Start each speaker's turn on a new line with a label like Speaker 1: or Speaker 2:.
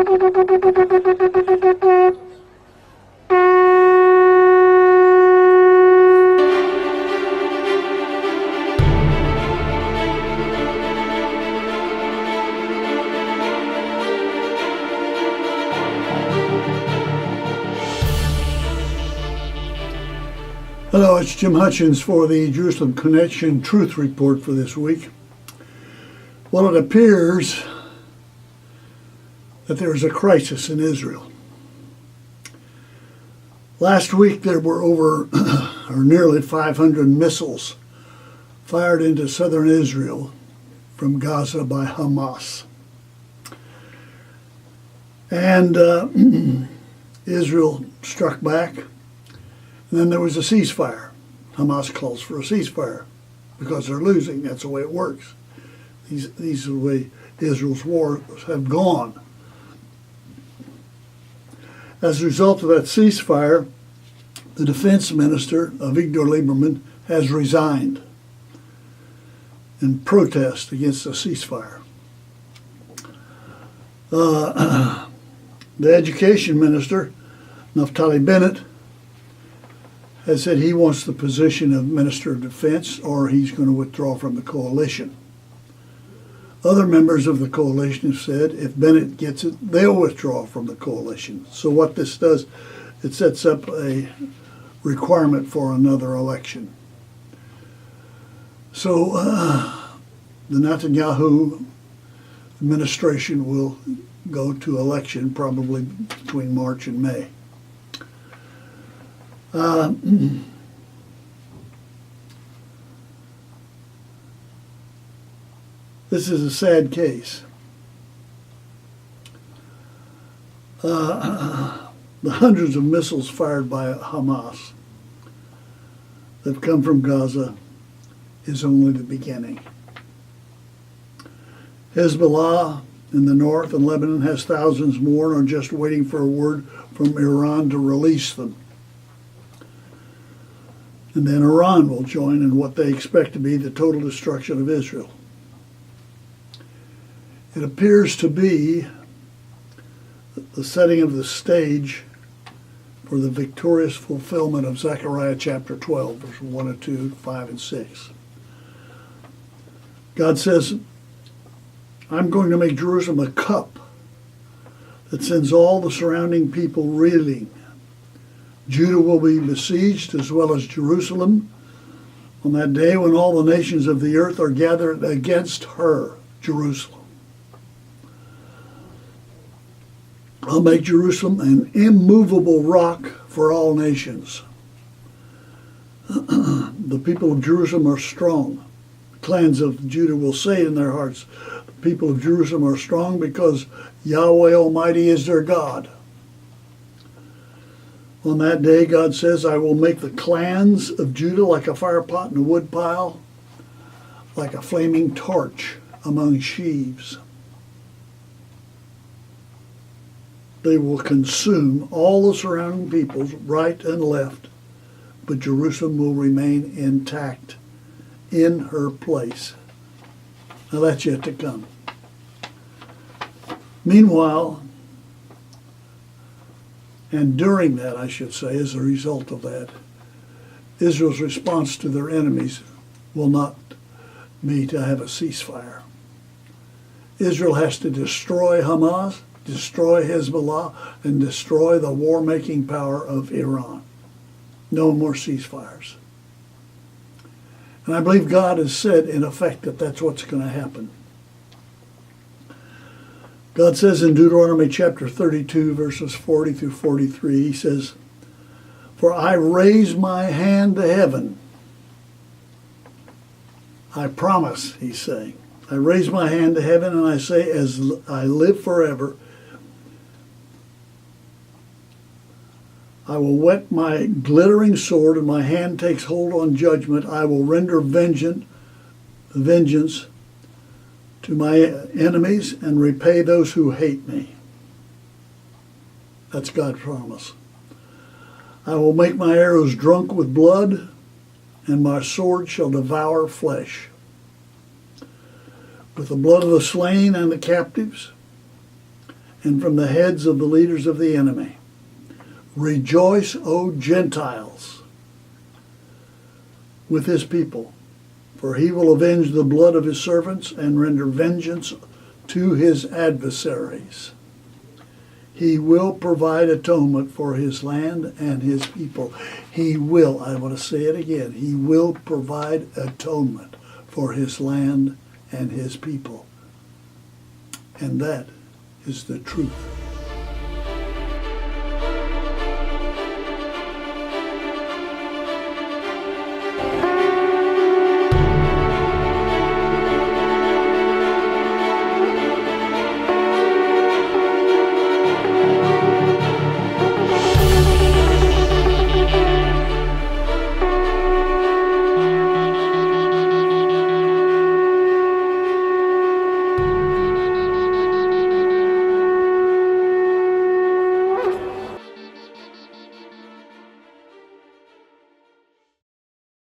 Speaker 1: Hello, it's Jim Hutchins for the Jerusalem Connection Truth Report for this week. Well, it appears that there is a crisis in Israel. Last week there were over or nearly 500 missiles fired into southern Israel from Gaza by Hamas. And Israel struck back. And then there was a ceasefire. Hamas calls for a ceasefire because they're losing. That's the way it works. These are the way Israel's wars have gone. As a result of that ceasefire, the defense minister, Avigdor Lieberman, has resigned in protest against the ceasefire. The education minister, Naftali Bennett, has said he wants the position of Minister of Defense or he's going to withdraw from the coalition. Other members of the coalition have said if Bennett gets it, they'll withdraw from the coalition. So what this does, it sets up a requirement for another election. So the Netanyahu administration will go to election probably between March and May. This is a sad case. The hundreds of missiles fired by Hamas that have come from Gaza is only the beginning. Hezbollah in the north and Lebanon has thousands more and are just waiting for a word from Iran to release them. And then Iran will join in what they expect to be the total destruction of Israel. It appears to be the setting of the stage for the victorious fulfillment of Zechariah chapter 12, verse 1 and 2, 5 and 6. God says, I'm going to make Jerusalem a cup that sends all the surrounding people reeling. Judah will be besieged as well as Jerusalem on that day when all the nations of the earth are gathered against her, Jerusalem. I'll make Jerusalem an immovable rock for all nations. The people of Jerusalem are strong. The clans of Judah will say in their hearts, the people of Jerusalem are strong because Yahweh Almighty is their God. On that day, God says, I will make the clans of Judah like a firepot in a wood pile, like a flaming torch among sheaves. They will consume all the surrounding peoples, right and left, but Jerusalem will remain intact in her place. Now that's yet to come. Meanwhile, and during that, I should say, as a result of that, Israel's response to their enemies will not be to have a ceasefire. Israel has to destroy Hamas, destroy Hezbollah, and destroy the war-making power of Iran. No more ceasefires. And I believe God has said, in effect, that that's what's going to happen. God says in Deuteronomy chapter 32, verses 40 through 43, he says, For I raise my hand to heaven. I promise, he's saying. I raise my hand to heaven and I say, as I live forever, I will whet my glittering sword and my hand takes hold on judgment. I will render vengeance to my enemies and repay those who hate me. That's God's promise. I will make my arrows drunk with blood, and my sword shall devour flesh. With the blood of the slain and the captives, and from the heads of the leaders of the enemy. Rejoice, O Gentiles, with his people, for he will avenge the blood of his servants and render vengeance to his adversaries. He will provide atonement for his land and his people. He will, I want to say it again, he will provide atonement for his land and his people. And that is the truth.